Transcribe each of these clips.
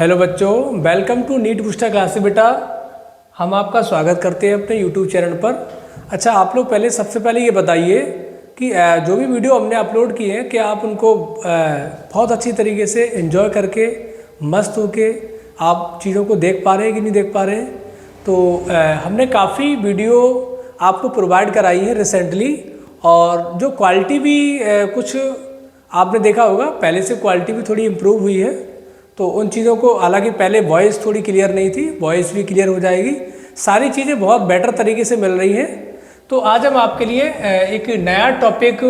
Hello बच्चों, welcome to NEET booster class से। बेटा हम आपका स्वागत करते हैं अपने यूट्यूब चैनल पर। अच्छा, आप लोग पहले सबसे पहले ये बताइए कि जो भी वीडियो हमने अपलोड किए हैं क्या आप उनको बहुत अच्छी तरीके से एंजॉय करके मस्त होके आप चीज़ों को देख पा रहे हैं कि नहीं देख पा रहे हैं। तो हमने काफ़ी वीडियो आपको प्रोवाइड कराई है रिसेंटली, और जो क्वालिटी भी कुछ आपने देखा होगा, पहले से क्वालिटी भी थोड़ी इम्प्रूव हुई है। तो उन चीज़ों को, हालांकि पहले वॉइस थोड़ी क्लियर नहीं थी, वॉइस भी क्लियर हो जाएगी, सारी चीज़ें बहुत बेटर तरीके से मिल रही हैं। तो आज हम आपके लिए एक नया टॉपिक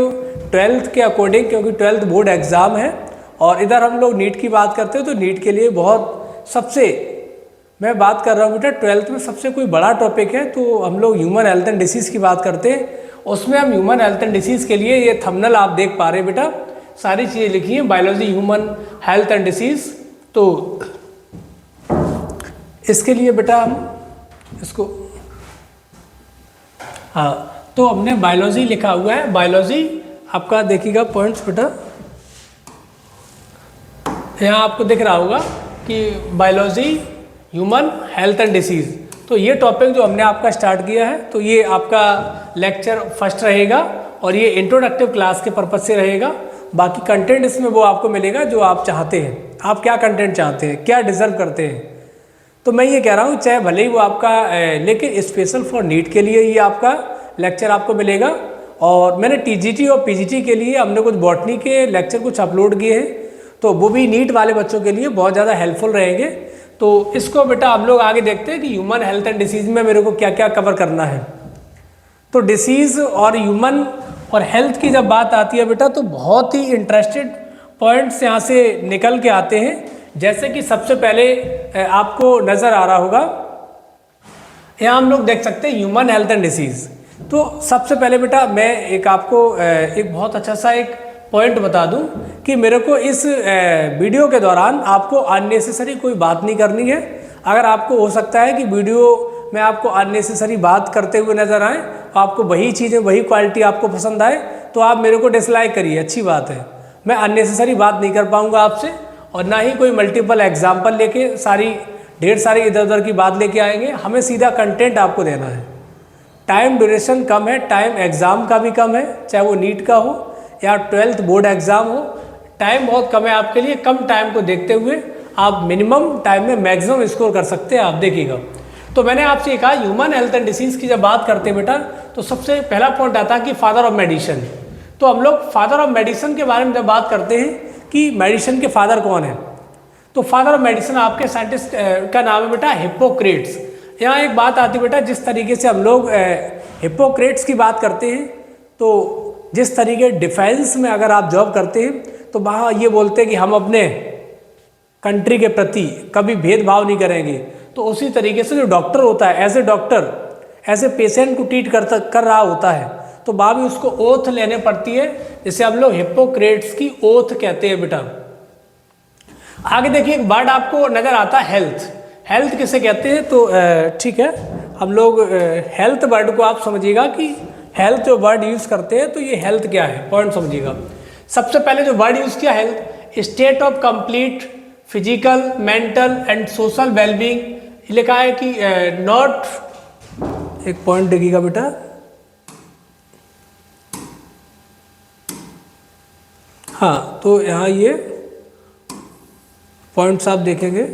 12th के अकॉर्डिंग, क्योंकि 12th बोर्ड एग्ज़ाम है और इधर हम लोग नीट की बात करते हैं, तो नीट के लिए बहुत सबसे मैं बात कर रहा हूँ बेटा 12th में सबसे कोई बड़ा टॉपिक है, तो हम लोग ह्यूमन हेल्थ एंड डिसीज़ की बात करते हैं। उसमें हम ह्यूमन हेल्थ एंड डिसीज़ के लिए ये थंबनेल आप देख पा रहे हैं बेटा, सारी चीज़ें लिखी हैं, biology, human health and disease. तो इसके लिए बेटा हम इसको, हाँ, तो हमने बायोलॉजी लिखा हुआ है। बायोलॉजी आपका देखिएगा पॉइंट्स बेटा, यहाँ आपको दिख रहा होगा कि biology, human health and disease. तो ये टॉपिक जो हमने आपका स्टार्ट किया है, तो ये आपका लेक्चर फर्स्ट रहेगा और ये इंट्रोडक्टिव क्लास के पर्पज से रहेगा। बाकी कंटेंट इसमें वो आपको मिलेगा जो आप चाहते हैं, आप क्या कंटेंट चाहते हैं, क्या डिज़र्व करते हैं। तो मैं ये कह रहा हूँ चाहे भले ही वो आपका लेकिन स्पेशल फॉर नीट के लिए ये आपका लेक्चर आपको मिलेगा। और मैंने टीजीटी और पीजीटी के लिए हमने कुछ बॉटनी के लेक्चर कुछ अपलोड किए हैं, तो वो भी नीट वाले बच्चों के लिए बहुत ज़्यादा हेल्पफुल रहेंगे। तो इसको बेटा हम लोग आगे देखते हैं कि ह्यूमन हेल्थ एंड डिसीज़ में मेरे को क्या क्या कवर करना है। तो डिसीज़ और ह्यूमन और हेल्थ की जब बात आती है बेटा, तो बहुत ही इंटरेस्टेड पॉइंट्स यहाँ से निकल के आते हैं। जैसे कि सबसे पहले आपको नज़र आ रहा होगा, यहाँ हम लोग देख सकते हैं ह्यूमन हेल्थ एंड डिसीज़। तो सबसे पहले बेटा मैं एक आपको एक बहुत अच्छा सा एक पॉइंट बता दूं कि मेरे को इस वीडियो के दौरान आपको अननेसेसरी कोई बात नहीं करनी है। अगर आपको हो सकता है कि वीडियो में आपको अननेसेसरी बात करते हुए नज़र आए, आपको वही चीज़ें, वही क्वालिटी आपको पसंद आए, तो आप मेरे को डिसलाइक करिए, अच्छी बात है। मैं अननेसेसरी बात नहीं कर पाऊँगा आपसे, और ना ही कोई मल्टीपल एग्जाम्पल लेके ढेर सारी इधर उधर की बात लेके आएंगे। हमें सीधा कंटेंट आपको देना है। टाइम ड्यूरेशन कम है, टाइम एग्ज़ाम का भी कम है, चाहे वो नीट का हो या 12th बोर्ड एग्ज़ाम हो, टाइम बहुत कम है आपके लिए। कम टाइम को देखते हुए आप मिनिमम टाइम में मैक्सिमम स्कोर कर सकते हैं, आप देखिएगा। तो मैंने आपसे कहा ह्यूमन हेल्थ एंड डिसीज़ की जब बात करते हैं बेटा, तो सबसे पहला पॉइंट आता है कि फादर ऑफ मेडिसिन। तो हम लोग फादर ऑफ मेडिसिन के बारे में जब बात करते हैं कि मेडिसिन के फादर कौन है, तो फादर ऑफ मेडिसिन आपके साइंटिस्ट का नाम है बेटा हिप्पोक्रेट्स। यहाँ एक बात आती है बेटा, जिस तरीके से हम लोग हिप्पोक्रेट्स की बात करते हैं, तो जिस तरीके डिफेंस में अगर आप जॉब करते हैं तो वहाँ ये बोलते हैं कि हम अपने कंट्री के प्रति कभी भेदभाव नहीं करेंगे। तो उसी तरीके से जो डॉक्टर होता है, as a doctor, as a patient को ट्रीट कर रहा होता है, तो वहाँ भी उसको ओथ लेने पड़ती है, जिसे हम लोग हिप्पोक्रेट्स की ओथ कहते हैं बेटा। आगे देखिए एक वर्ड आपको नज़र आता है हेल्थ। हेल्थ किसे कहते हैं, तो ठीक है, हम लोग हेल्थ वर्ड को आप समझिएगा कि हेल्थ जो वर्ड यूज़ करते हैं, तो ये हेल्थ क्या है, पॉइंट समझिएगा। सबसे पहले जो वर्ड यूज़ किया health, state of complete physical, mental and social wellbeing, लिखा है कि नॉट, एक पॉइंट देखिएगा बेटा, हाँ, तो यहाँ ये पॉइंट्स आप देखेंगे,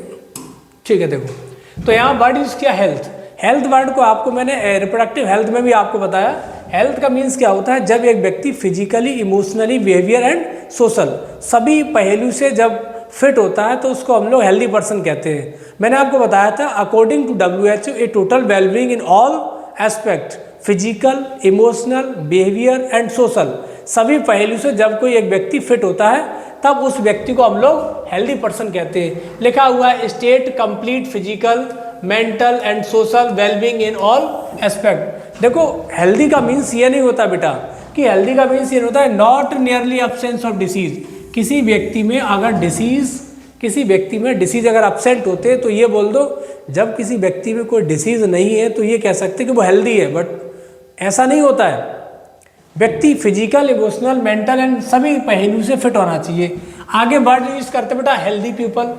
ठीक है। देखो, तो यहाँ वर्ड यूज़ किया हेल्थ। हेल्थ वर्ड को आपको मैंने रिप्रोडक्टिव हेल्थ में भी आपको बताया। हेल्थ का मीन्स क्या होता है, जब एक व्यक्ति physically, emotionally, behaviour and social सभी पहलू से जब फिट होता है, तो उसको हम लोग हेल्दी पर्सन कहते हैं। मैंने आपको बताया था according to WHO a total wellbeing in all aspect, physical, emotional, behaviour and social, सभी पहलू से जब कोई एक व्यक्ति फिट होता है, तब उस व्यक्ति को हम लोग हेल्दी पर्सन कहते हैं। लिखा हुआ है state complete physical, mental and social wellbeing in all aspect. देखो, हेल्दी का मीन्स ये नहीं होता बेटा कि हेल्दी का मीन्स ये होता है not nearly absence of disease. किसी व्यक्ति में अगर डिसीज अगर एब्सेंट होते हैं, तो ये बोल दो, जब किसी व्यक्ति में कोई डिसीज नहीं है तो ये कह सकते कि वो हेल्दी है, बट ऐसा नहीं होता है। व्यक्ति फिजिकल, इमोशनल, मेंटल एंड सभी पहलू से फिट होना चाहिए। आगे वर्ड यूज करते बेटा हेल्दी पीपल।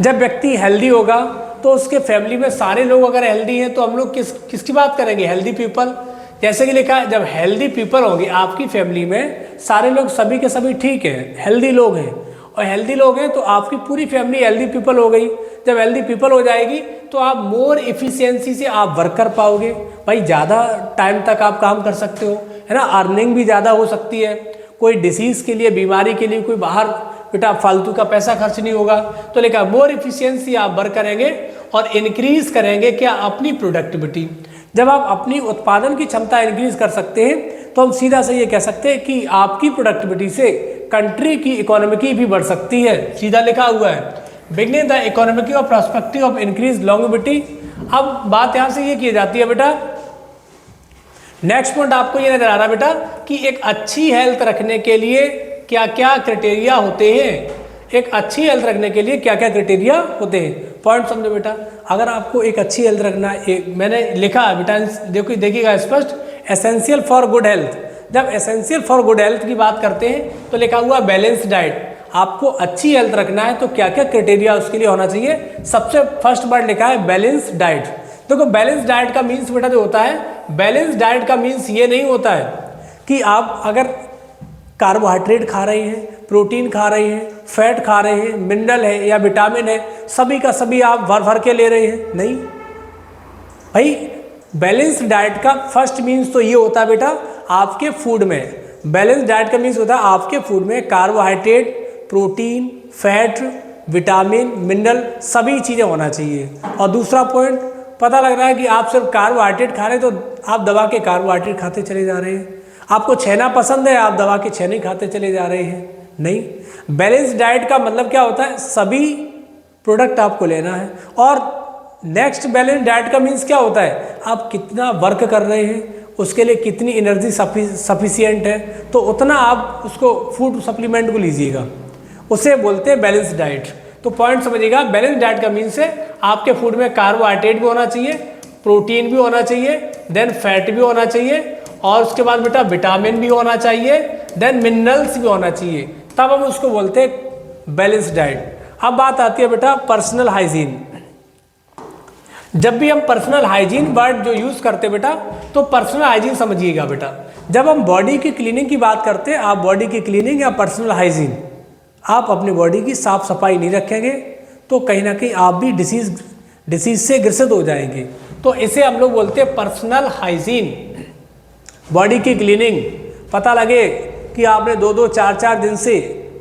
जब व्यक्ति हेल्दी होगा तो उसके फैमिली में सारे लोग अगर हेल्दी हैं तो हम लोग किसकी बात करेंगे, हेल्दी पीपल। जैसे कि लिखा है, जब हेल्दी पीपल होंगे आपकी फैमिली में, सारे लोग सभी के सभी ठीक हैं, हेल्दी लोग हैं, और हेल्दी लोग हैं तो आपकी पूरी फैमिली हेल्दी पीपल हो गई। जब हेल्दी पीपल हो जाएगी तो आप मोर इफिशियंसी से आप वर्क कर पाओगे, भाई ज़्यादा टाइम तक आप काम कर सकते हो, है ना, अर्निंग भी ज़्यादा हो सकती है, कोई डिसीज़ के लिए, बीमारी के लिए कोई बाहर बेटा फालतू का पैसा खर्च नहीं होगा। तो लिखा मोर इफिशियंसी आप वर्क करेंगे और इंक्रीज करेंगे क्या, अपनी प्रोडक्टिविटी। जब आप अपनी उत्पादन की क्षमता इंक्रीज कर सकते हैं तो हम सीधा से ये कह सकते हैं कि आपकी प्रोडक्टिविटी से कंट्री की इकोनॉमी भी बढ़ सकती है। सीधा लिखा हुआ है, बिगनिंग द इकोनॉमिक और प्रोस्पेक्टिव ऑफ इंक्रीज लॉन्गेविटी। अब बात यहाँ से ये की जाती है बेटा, नेक्स्ट पॉइंट आपको ये नजर आ रहा है बेटा कि एक अच्छी हेल्थ रखने के लिए क्या क्या क्राइटेरिया होते हैं, एक अच्छी हेल्थ रखने के लिए क्या क्या क्राइटेरिया होते हैं। पॉइंट समझो बेटा, अगर आपको एक अच्छी हेल्थ रखना है, मैंने लिखा है बेटा, देखिएगा स्पष्ट, एसेंशियल फॉर गुड हेल्थ। जब एसेंशियल फॉर गुड हेल्थ की बात करते हैं तो लिखा हुआ बैलेंस डाइट। आपको अच्छी हेल्थ रखना है तो क्या क्या क्राइटेरिया उसके लिए होना चाहिए। सबसे फर्स्ट वर्ड लिखा है बैलेंस डाइट। देखो बैलेंस डाइट का मीन्स बेटा जो होता है, बैलेंस डाइट का मीन्स ये नहीं होता है कि आप अगर कार्बोहाइड्रेट खा रहे हैं, प्रोटीन खा रहे हैं, फैट खा रहे हैं, मिनरल है या विटामिन है, सभी का सभी आप भर भर के ले रहे हैं, नहीं भाई। बैलेंस डाइट का फर्स्ट मीन्स तो ये होता है बेटा, आपके फूड में, बैलेंस डाइट का मीन्स होता है आपके फूड में carbohydrate, protein, fat, vitamin, mineral सभी चीज़ें होना चाहिए। और दूसरा पॉइंट, पता लग रहा है कि आप सिर्फ कार्बोहाइड्रेट खा रहे हैं तो आप दबा के कार्बोहाइड्रेट खाते चले जा रहे हैं। आपको छेना पसंद है, आप दबा के छेने खाते चले जा रहे हैं, नहीं। बैलेंस डाइट का मतलब क्या होता है, सभी प्रोडक्ट आपको लेना है। और नेक्स्ट बैलेंस डाइट का मीन्स क्या होता है, आप कितना वर्क कर रहे हैं, उसके लिए कितनी एनर्जी सफिशिएंट है, तो उतना आप उसको फूड सप्लीमेंट को लीजिएगा, उसे बोलते हैं बैलेंस डाइट। तो पॉइंट समझिएगा, बैलेंस डाइट का मीन्स है आपके फूड में कार्बोहाइड्रेट भी होना चाहिए, प्रोटीन भी होना चाहिए, देन फैट भी होना चाहिए, और उसके बाद बेटा विटामिन भी होना चाहिए, देन मिनरल्स भी होना चाहिए, तब हम उसको बोलते हैं बैलेंस डाइट। अब बात आती है बेटा पर्सनल हाइजीन। जब भी हम पर्सनल हाइजीन वर्ड जो यूज़ करते हैं बेटा, तो पर्सनल हाइजीन समझिएगा बेटा, जब हम बॉडी की क्लीनिंग की बात करते हैं, आप बॉडी की क्लीनिंग या पर्सनल हाइजीन, आप अपनी बॉडी की साफ सफाई नहीं रखेंगे तो कहीं ना कहीं आप भी डिसीज से ग्रसित हो जाएंगे। तो इसे हम लोग बोलते हैं पर्सनल हाइजीन, बॉडी की क्लीनिंग। पता लगे कि आपने 2-2, 4-4 दिन से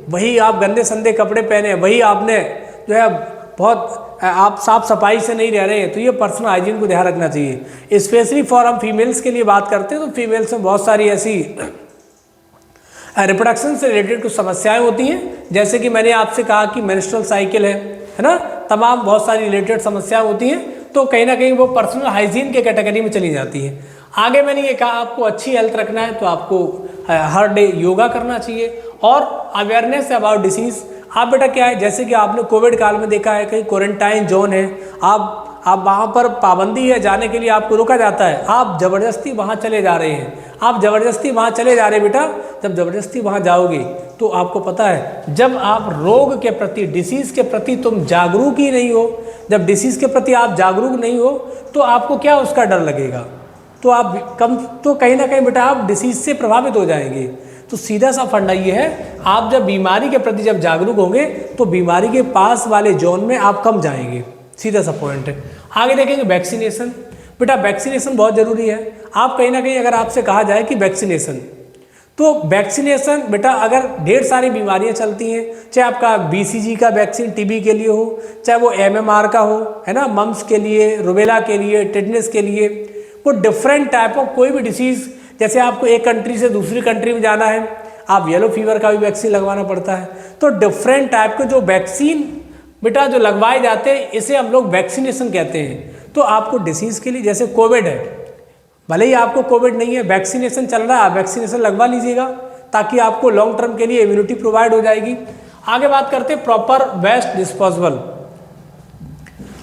वही आप गंदे संदे कपड़े पहने, वही आपने जो है बहुत आप साफ सफाई से नहीं रह रहे हैं, तो ये पर्सनल हाइजीन को ध्यान रखना चाहिए। स्पेशली फॉर हम फीमेल्स के लिए बात करते हैं तो फीमेल्स में बहुत सारी ऐसी रिप्रोडक्शन से रिलेटेड कुछ समस्याएं होती हैं, जैसे कि मैंने आपसे कहा कि मेंस्ट्रुअल साइकिल है ना, तमाम बहुत सारी रिलेटेड समस्याएं होती हैं, तो कहीं ना कहीं वो पर्सनल हाइजीन के कैटेगरी में चली जाती है। आगे मैंने ये कहा आपको अच्छी हेल्थ रखना है तो आपको हर डे योगा करना चाहिए और अवेयरनेस अबाउट डिसीज़। आप बेटा क्या है, जैसे कि आपने कोविड काल में देखा है कहीं क्वारंटाइन जोन है, आप वहाँ पर पाबंदी है, जाने के लिए आपको रोका जाता है, आप ज़बरदस्ती वहाँ चले जा रहे हैं, आप ज़बरदस्ती वहाँ चले जा रहे हैं बेटा। जब ज़बरदस्ती वहाँ जाओगे तो आपको पता है, जब आप रोग के प्रति, डिसीज़ के प्रति तुम जागरूक ही नहीं हो, जब डिसीज़ के प्रति आप जागरूक नहीं हो तो आपको क्या उसका डर लगेगा, तो आप तो कहीं ना कहीं बेटा आप डिसीज़ से प्रभावित हो जाएंगे। तो सीधा सा फंडा ये है, आप जब बीमारी के प्रति जब जागरूक होंगे तो बीमारी के पास वाले जोन में आप कम जाएंगे, सीधा सा पॉइंट है। आगे देखेंगे वैक्सीनेशन। बेटा वैक्सीनेशन बहुत ज़रूरी है। आप कहीं ना कहीं अगर आपसे कहा जाए कि वैक्सीनेशन, तो वैक्सीनेशन बेटा अगर ढेर सारी बीमारियां चलती हैं, चाहे आपका BCG का वैक्सीन टीबी के लिए हो, चाहे वो MMR का हो, है ना, मम्स के लिए, रुबेला के लिए, टेटनस के लिए, वो डिफरेंट टाइप ऑफ कोई भी डिसीज़, जैसे आपको एक कंट्री से दूसरी कंट्री में जाना है, आप येलो फीवर का भी वैक्सीन लगवाना पड़ता है, तो डिफरेंट टाइप के जो वैक्सीन बेटा जो लगवाए जाते हैं इसे हम लोग वैक्सीनेशन कहते हैं। तो आपको डिसीज़ के लिए, जैसे कोविड है, भले ही आपको कोविड नहीं है, वैक्सीनेशन चल रहा है, आप वैक्सीनेशन लगवा लीजिएगा ताकि आपको लॉन्ग टर्म के लिए इम्यूनिटी प्रोवाइड हो जाएगी। आगे बात करते हैं प्रॉपर वेस्ट डिस्पोजल।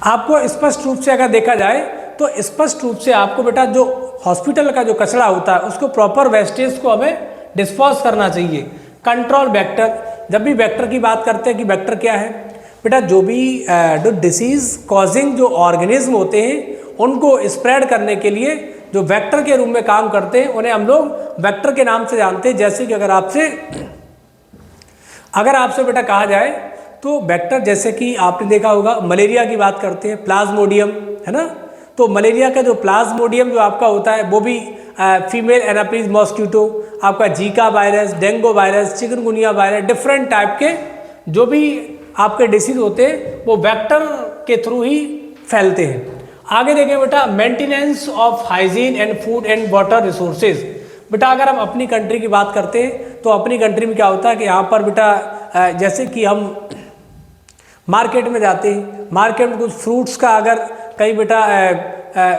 आपको स्पष्ट रूप से अगर देखा जाए तो स्पष्ट रूप से आपको बेटा जो हॉस्पिटल का जो कचरा होता है उसको प्रॉपर वेस्टेज को हमें डिस्पोज करना चाहिए। कंट्रोल वेक्टर, जब भी वेक्टर की बात करते हैं कि वेक्टर क्या है, बेटा जो भी जो डिसीज कॉजिंग जो ऑर्गेनिज्म होते हैं उनको स्प्रेड करने के लिए जो वेक्टर के रूप में काम करते हैं उन्हें हम लोग वेक्टर के नाम से जानते हैं। जैसे कि अगर आपसे बेटा कहा जाए तो वेक्टर, जैसे कि आपने देखा होगा मलेरिया की बात करते हैं, प्लाज्मोडियम, है ना। तो मलेरिया का जो प्लाज्मोडियम जो आपका होता है वो भी फीमेल एनाफिलीज मॉस्किटो, आपका Zika virus, dengue virus, chikungunya virus, different type के जो भी आपके डिसीज होते हैं वो वेक्टर के थ्रू ही फैलते हैं। आगे देखें बेटा, maintenance of hygiene and food and water resources. बेटा अगर हम अपनी कंट्री की बात करते हैं तो अपनी कंट्री में क्या होता है कि यहाँ पर बेटा जैसे कि हम मार्केट में जाते हैं, मार्केट में कुछ फ्रूट्स का अगर कहीं बेटा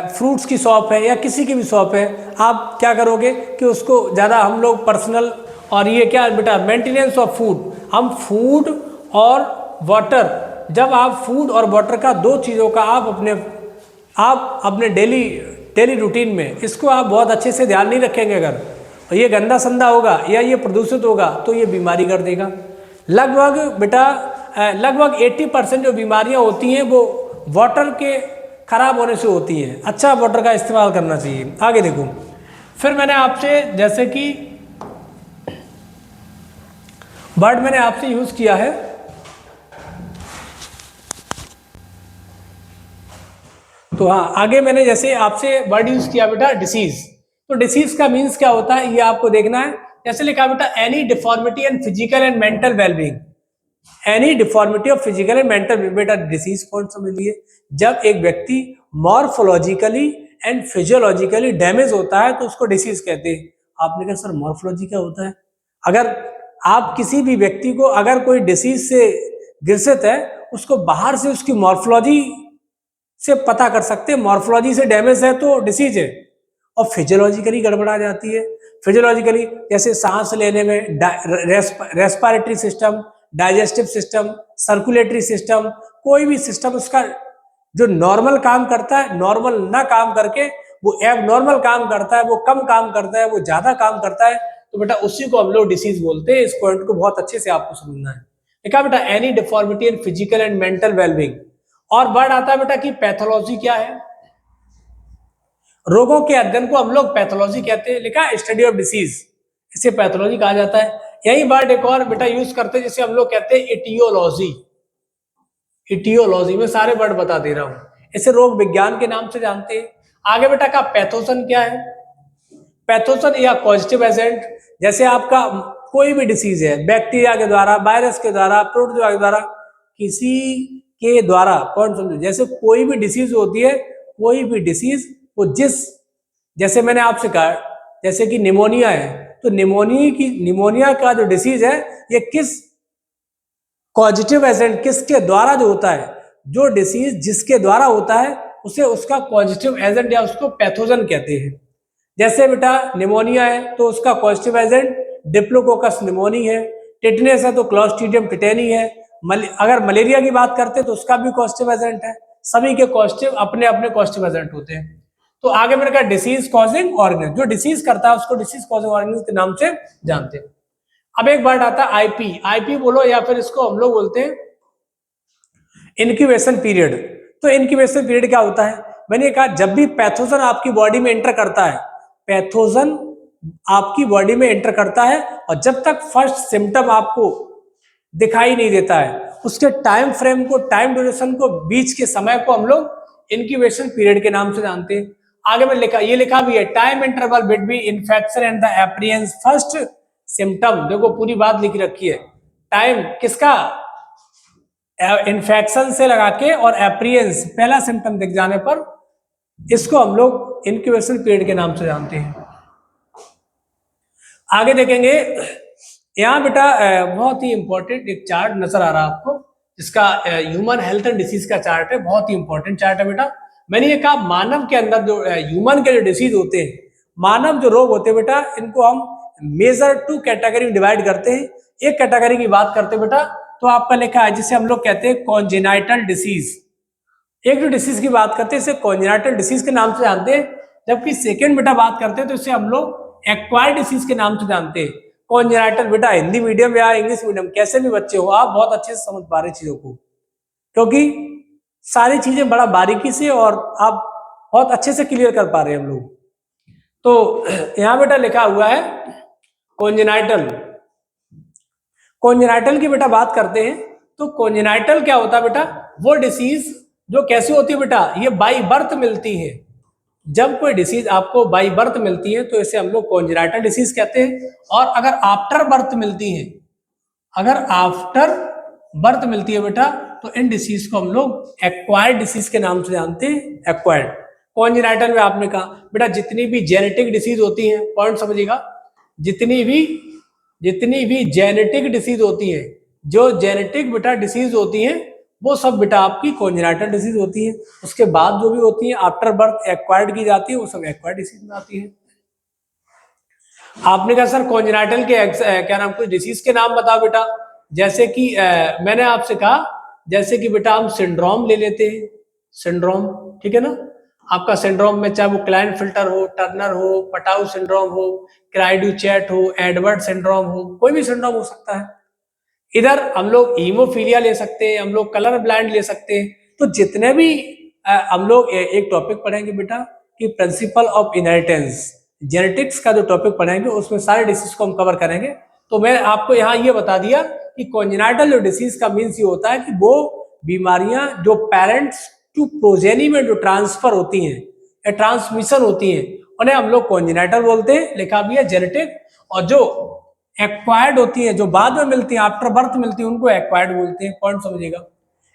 फ्रूट्स की शॉप है या किसी की भी शॉप है, आप क्या करोगे कि उसको ज़्यादा हम लोग पर्सनल, और ये क्या बेटा मेंटेनेंस ऑफ फूड, हम फूड और वाटर, जब आप फूड और वाटर का दो चीज़ों का आप अपने डेली रूटीन में इसको आप बहुत अच्छे से ध्यान नहीं रखेंगे, अगर ये गंदा संदा होगा या ये प्रदूषित होगा तो ये बीमारी कर देगा। लगभग 80% जो बीमारियां होती हैं वो वाटर के खराब होने से होती हैं। अच्छा वाटर का इस्तेमाल करना चाहिए। आगे देखो, फिर मैंने आपसे जैसे कि वर्ड मैंने आपसे यूज किया है, तो हाँ आगे मैंने जैसे आपसे वर्ड यूज किया बेटा डिसीज। तो डिसीज का मीन्स क्या होता है ये आपको देखना है। जैसे लिखा बेटा any deformity and physical and mental wellbeing, any deformity of physical and mental. बेटा डिसीज कौन समझ लिए, जब एक व्यक्ति मॉर्फोलॉजिकली एंड फिजियोलॉजिकली डैमेज होता है तो उसको डिसीज कहते हैं। आपने कहा सर मॉर्फोलॉजी क्या होता है? अगर आप किसी भी व्यक्ति को अगर कोई डिसीज से ग्रसित है उसको बाहर से उसकी मॉर्फोलॉजी से पता कर सकते हैं, मॉर्फोलॉजी से डैमेज है तो डिसीज है। और फिजियोलॉजिकली गड़बड़ा जाती है, फिजियोलॉजिकली जैसे सांस लेने में respiratory system, digestive system, circulatory system, कोई भी सिस्टम उसका जो नॉर्मल काम करता है नॉर्मल ना काम करके वो एबनॉर्मल काम करता है, वो कम काम करता है, वो ज्यादा काम करता है, तो बेटा उसी को हम लोग डिसीज बोलते हैं। इस पॉइंट को बहुत अच्छे से आपको समझना है। देखा बेटा any deformity in physical and mental wellbeing. और वर्ड आता है बेटा कि पैथोलॉजी क्या है, रोगों के अध्ययन को हम लोग पैथोलॉजी कहते हैं। लिखा स्टडी ऑफ डिसीज, इसे पैथोलॉजी कहा जाता है। यही वर्ड एक और बेटा यूज करते हैं जिसे हम लोग कहते हैं इटियोलॉजी। इटियोलॉजी में सारे वर्ड बता दे रहा हूं, इसे रोग विज्ञान के नाम से जानते हैं। आगे बेटा का पैथोजन क्या है, पैथोजन या पॉजिटिव एजेंट। जैसे आपका कोई भी डिसीज है बैक्टीरिया के द्वारा, वायरस के द्वारा, प्रोटोजोआ के द्वारा, किसी के द्वारा, पॉइंट समझो, जैसे कोई भी डिसीज होती है, कोई भी डिसीज वो जैसे मैंने आपसे कहा जैसे कि निमोनिया है तो निमोनिया का जो डिसीज है ये किस पॉजिटिव एजेंट किसके द्वारा जो होता है, जो डिसीज जिसके द्वारा होता है उसे उसका पॉजिटिव एजेंट या उसको पैथोजन कहते हैं। जैसे बेटा निमोनिया है तो उसका पॉजिटिव एजेंट डिप्लोकोकस निमोनी है, टिटनेस है तो क्लॉस्ट्रीडियम टिटेनी है, अगर मलेरिया की बात करते हैं तो उसका भी पॉजिटिव एजेंट है। सभी के पॉजिटिव अपने अपने पॉजिटिव एजेंट होते हैं। तो आगे मैंने कहा डिसीज कॉजिंग ऑर्गेनिज्म, जो डिसीज करता है उसको डिसीज कॉजिंग ऑर्गेनिज्म के नाम से जानते हैं। अब एक वर्ड आता है आईपी, आईपी बोलो या फिर इसको हम लोग बोलते हैं इनक्यूबेशन पीरियड। तो इनक्यूबेशन पीरियड क्या होता है, मैंने कहा जब भी पैथोजन आपकी बॉडी में एंटर करता है, पैथोजन आपकी बॉडी में एंटर करता है और जब तक फर्स्ट सिम्टम आपको दिखाई नहीं देता है उसके टाइम फ्रेम को, टाइम ड्यूरेशन को, बीच के समय को हम लोग इनक्यूबेशन पीरियड के नाम से जानते हैं। आगे में लिखा भी है time interval between infection and the appearance first symptom. देखो पूरी बात लिखी रखी है, टाइम किसका, इन्फेक्शन से लगा के और अपीयरेंस पहला सिम्टम दिख जाने पर, इसको हम लोग इनक्यूबेशन पीरियड के नाम से जानते हैं। आगे देखेंगे यहाँ बेटा बहुत ही इंपॉर्टेंट एक चार्ट नजर आ रहा है आपको, जिसका ह्यूमन हेल्थ एंड डिसीज का चार्ट है, बहुत ही इंपॉर्टेंट चार्ट है बेटा। मैंने ये कहा मानव के अंदर जो ह्यूमन के जो डिसीज होते हैं, मानव जो रोग होते हैं बेटा, इनको हम मेजर 2 कैटेगरी में डिवाइड करते हैं। एक कैटेगरी की बात करते हैं बेटा तो आपका लिखा है जिसे हम लोग कहते हैं कॉन्जेनाइटल डिसीज। एक जो डिसीज की बात करते हैं इसे कॉन्जेनाइटल डिसीज के नाम से जानते हैं, जबकि सेकेंड बेटा बात करते हैं तो इसे हम लोग एक्वायर्ड डिसीज के नाम से जानते हैं। कॉन्जेनाइटल बेटा हिंदी मीडियम या इंग्लिश मीडियम कैसे भी बच्चे हो आप बहुत अच्छे से समझ पा रहे चीजों को। क्योंकि सारी चीजें बड़ा बारीकी से और आप बहुत अच्छे से क्लियर कर पा रहे हैं हम लोग। तो यहाँ बेटा लिखा हुआ है कॉन्जेनाइटल। कॉन्जेनाइटल की बेटा बात करते हैं तो कॉन्जेनाइटल क्या होता है बेटा, वो डिसीज जो कैसी होती है बेटा, ये बाई बर्थ मिलती है। जब कोई डिसीज आपको बाई बर्थ मिलती है तो इसे हम लोग कॉन्जेनाइटल डिसीज कहते हैं। और अगर आफ्टर बर्थ मिलती है, अगर आफ्टर बर्थ मिलती है बेटा, तो इन डिसीज को हम लोग एक्वायर्ड डिसीज के नाम से जानते हैं, एक्वायर्ड। कॉन्जेनाइटल में आपने कहा बेटा जितनी भी जेनेटिक डिसीज होती हैं, पॉइंट समझिएगा, जितनी भी जेनेटिक डिसीज होती है, जो जेनेटिक बेटा डिसीज होती है वो सब बेटा आपकी कॉन्जेनाइटल डिसीज होती है। उसके बाद जो भी होती है आफ्टर बर्थ एक्वायर्ड की जाती है, वो सब एक्वायर्ड डिसीज में आती है। आपने कहा सर कॉन्जेनाइटल के क्या नाम, कुछ डिसीज के नाम बताओ बेटा। जैसे कि मैंने आपसे कहा जैसे कि बेटा हम सिंड्रोम ले लेते हैं, सिंड्रोम, ठीक है ना। आपका सिंड्रोम में चाहे वो क्लाइनफिल्टर हो, टर्नर हो, पटाउ सिंड्रोम हो, क्राइडुचैट हो, एडवर्ड सिंड्रोम हो, कोई भी सिंड्रोम हो सकता है। इधर हम लोग हीमोफीलिया ले सकते हैं, हम लोग कलर ब्लाइंड ले सकते हैं। तो जितने भी हम लोग एक टॉपिक पढ़ेंगे बेटा कि प्रिंसिपल ऑफ इनहेरिटेंस, जेनेटिक्स का जो टॉपिक पढ़ेंगे उसमें सारे डिसीज को हम कवर करेंगे। तो मैं आपको यहाँ ये बता दिया कि कॉन्जेनाइटल जो डिसीज का मीन्स ये होता है कि वो बीमारियां जो पेरेंट्स टू प्रोजेनी में जो ट्रांसफर होती हैं या ट्रांसमिशन होती हैं, उन्हें हम लोग कॉन्जेनाइटल बोलते हैं, लिखा भी है जेनेटिक। और जो एक्वायर्ड होती है, जो बाद में मिलती है, आफ्टर बर्थ मिलती है, उनको एक्वायर्ड बोलते हैं। पॉइंट समझिएगा,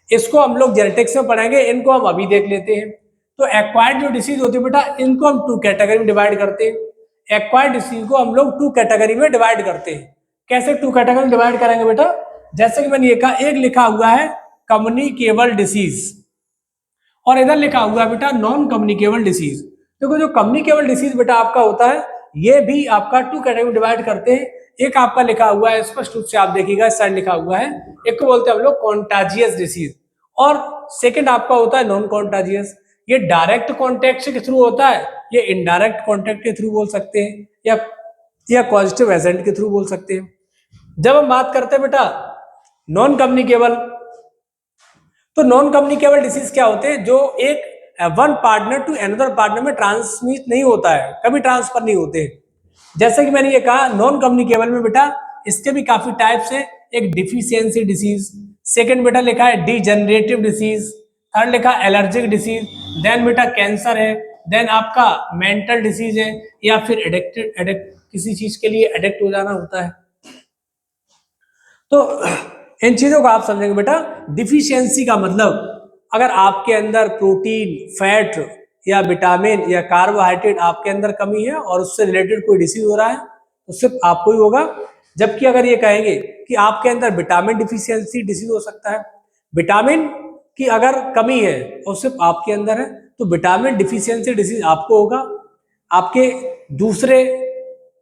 इसको हम लोग जेनेटिक्स में पढ़ेंगे, इनको हम अभी देख लेते हैं। तो एक्वायर्ड जो डिसीज होती है बेटा, इनको हम टू कैटेगरी में डिवाइड करते हैं। एक्वायर्ड डिसीज को हम लोग टू कैटेगरी में डिवाइड करते हैं। कैसे टू कैटेगरी में डिवाइड करेंगे बेटा, जैसे कि मैंने ये कहा, एक लिखा हुआ है कम्युनिकेबल डिसीज और इधर लिखा हुआ है बेटा नॉन कम्युनिकेबल डिसीज। देखो जो कम्युनिकेबल डिसीज बेटा आपका होता है, ये भी आपका टू कैटेगरी में डिवाइड करते हैं। एक आपका लिखा हुआ है, स्पष्ट रूप से आप देखिएगा, इस साइड लिखा हुआ है, एक को बोलते हैं हम लोग कॉन्टाजियस डिसीज, और सेकंड आपका होता है नॉन कॉन्टाजियस। ये डायरेक्ट कॉन्टेक्ट के थ्रू होता है, ये इनडायरेक्ट कॉन्टेक्ट के थ्रू बोल सकते हैं, या पॉजिटिव एजेंट के थ्रू बोल सकते हैं। जब हम बात करते हैं बेटा नॉन कम्युनिकेबल, तो नॉन कम्युनिकेबल डिसीज क्या होते हैं, जो एक one partner to another partner में ट्रांसमिट नहीं होता है, कभी ट्रांसफर नहीं होते। जैसे कि मैंने ये कहा नॉन कम्युनिकेबल में बेटा इसके भी काफी टाइप्स है। एक डिफिशियंसी डिसीज, सेकंड बेटा लिखा है डिजनरेटिव डिसीज, थर्ड लिखा एलर्जिक डिसीज, देन बेटा कैंसर है, देन आपका मेंटल डिसीज है, या फिर एडिक्ट किसी चीज के लिए एडिक्ट हो जाना होता है। तो इन चीजों को आप समझेंगे बेटा। डिफिशियंसी का मतलब अगर आपके अंदर प्रोटीन, फैट या विटामिन या कार्बोहाइड्रेट आपके अंदर कमी है और उससे रिलेटेड कोई डिसीज हो रहा है तो सिर्फ आपको ही होगा। जबकि अगर ये कहेंगे कि आपके अंदर विटामिन डिफिशियंसी डिसीज हो सकता है, विटामिन की अगर कमी है और सिर्फ आपके अंदर है, तो विटामिन डिफिशियंसी डिसीज आपको होगा, आपके दूसरे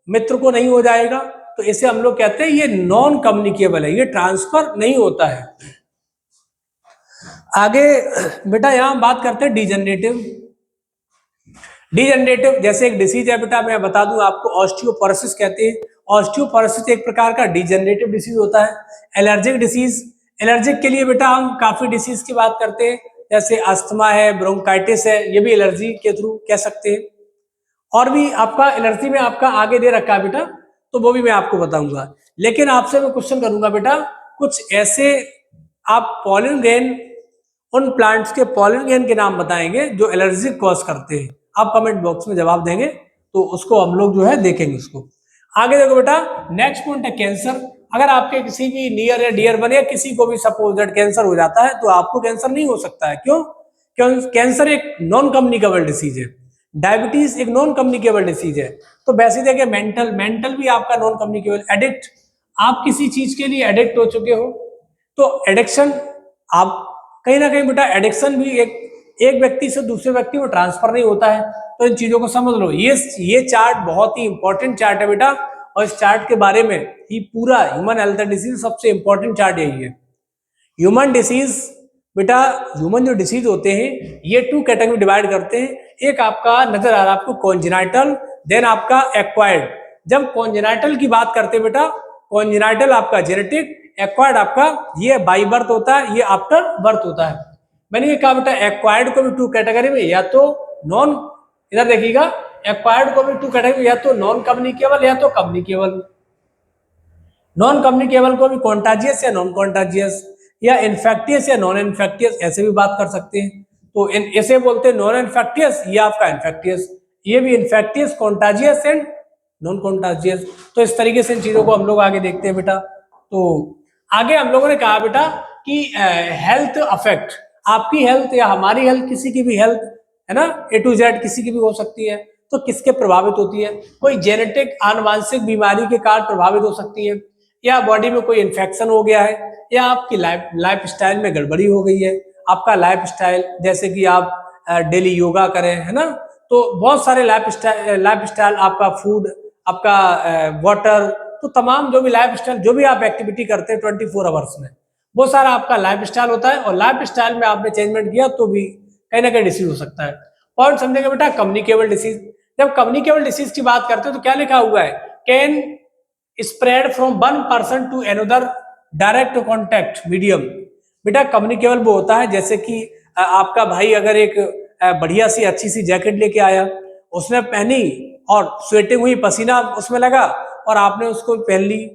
मित्र को नहीं हो जाएगा। तो इसे हम लोग कहते हैं ये नॉन कम्युनिकेबल है, ये ट्रांसफर नहीं होता है। आगे बेटा यहां बात करते हैं डिजनरेटिव। डिजनरेटिव जैसे एक डिसीज है बेटा, मैं बता दूं आपको, ऑस्टियोपोरोसिस कहते हैं। ऑस्टियोपोरोसिस एक प्रकार का डिजनरेटिव डिसीज होता है। एलर्जिक डिसीज, एलर्जिक के लिए बेटा हम काफी डिसीज की बात करते हैं, जैसे अस्थमा है, ब्रोंकाइटिस है, ये भी एलर्जी के थ्रू कह सकते हैं। और भी आपका एलर्जी में आपका आगे दे रखा है बेटा, तो वो भी मैं आपको बताऊंगा। लेकिन आपसे मैं क्वेश्चन करूंगा बेटा, कुछ ऐसे आप पॉलन ग्रेन, उन प्लांट्स के पॉलन ग्रेन के नाम बताएंगे जो एलर्जी कॉज करते हैं। आप कमेंट बॉक्स में जवाब देंगे तो उसको हम लोग जो है देखेंगे उसको। आगे देखो बेटा, नेक्स्ट पॉइंट है कैंसर। अगर आपके किसी भी नियर या डियर बने, किसी को भी सपोज दैट कैंसर हो जाता है, तो आपको कैंसर नहीं हो सकता है। क्यों? कैंसर एक नॉन कम्युनिकेबल डिसीज है। डायबिटीज एक नॉन कम्युनिकेबल डिसीज है। तो वैसे देखिए मेंटल भी आपका नॉन कम्युनिकेबल। एडिक्ट, आप किसी चीज के लिए एडिक्ट हो चुके हो, तो एडिक्शन आप कहीं ना कहीं बेटा, एडिक्शन भी एक व्यक्ति से दूसरे व्यक्ति में ट्रांसफर नहीं होता है। तो इन चीजों को समझ लो। ये चार्ट बहुत ही इंपॉर्टेंट चार्ट है बेटा, और इस चार्ट के बारे में ही पूरा ह्यूमन हेल्थ एंड डिसीज सबसे इंपॉर्टेंट चार्ट यही है। ह्यूमन डिसीज बेटा, ह्यूमन जो डिसीज होते हैं ये टू कैटेगरी डिवाइड करते हैं। एक आपका नजर आ रहा है आपको कॉन्जेनाइटल, देन आपका एक्वायर्ड। जब कॉन्जेनाइटल की बात करते हैं बेटा, कॉन्जेनाइटल आपका जेनेटिक, एक्वायर्ड आपका ये बाई बर्थ होता है, ये आफ्टर बर्थ होता है। मैंने ये कहा बेटा एक्वायर्ड को भी टू कैटेगरी में, या तो नॉन, इधर देखिएगा, एक्वायर्ड को भी टू कैटेगरी, या तो नॉन कम्युनिकेबल या तो कम्युनिकेबल। नॉन कम्युनिकेबल को भी कॉन्टाजियस या नॉन कॉन्टाजियस, या इन्फेक्टियस या नॉन इन्फेक्टियस, ऐसे भी बात कर सकते हैं। तो ऐसे बोलते हैं नॉन इन्फेक्टियस, ये आपका इन्फेक्टियस, ये भी infectious, contagious and non contagious. तो इस तरीके से इन चीजों को हम लोग आगे देखते हैं बेटा। तो आगे हम लोगों ने कहा बेटा कि हेल्थ अफेक्ट, आपकी हेल्थ या हमारी हेल्थ, किसी की भी हेल्थ है ना, A to Z किसी की भी हो सकती है, तो किसके प्रभावित होती है? कोई जेनेटिक आनुवांशिक बीमारी के कारण प्रभावित हो सकती है, या बॉडी में कोई इन्फेक्शन हो गया है, या आपकी लाइफ स्टाइल में गड़बड़ी हो गई है। आपका लाइफ स्टाइल, जैसे कि आप डेली योगा करें, है ना, तो बहुत सारे लाइफ स्टाइल, आपका फूड, आपका वाटर, तो तमाम जो भी लाइफ स्टाइल, जो भी आप एक्टिविटी करते हैं 24 आवर्स में, वो सारा आपका लाइफ स्टाइल होता है। और लाइफ स्टाइल में आपने चेंजमेंट किया तो भी कहीं ना कहीं डिसीज हो सकता है। पॉइंट समझेंगे बेटा, कम्युनिकेबल डिसीज। जब कम्युनिकेबल डिसीज की बात करते हैं तो क्या लिखा हुआ है? Can spread from one person to another direct contact medium. बेटा कम्युनिकेबल वो होता है जैसे कि आपका भाई अगर एक बढ़िया सी अच्छी सी जैकेट लेके आया, उसने पहनी और स्वेटिंग हुई, पसीना उसमें लगा और आपने उसको पहन ली,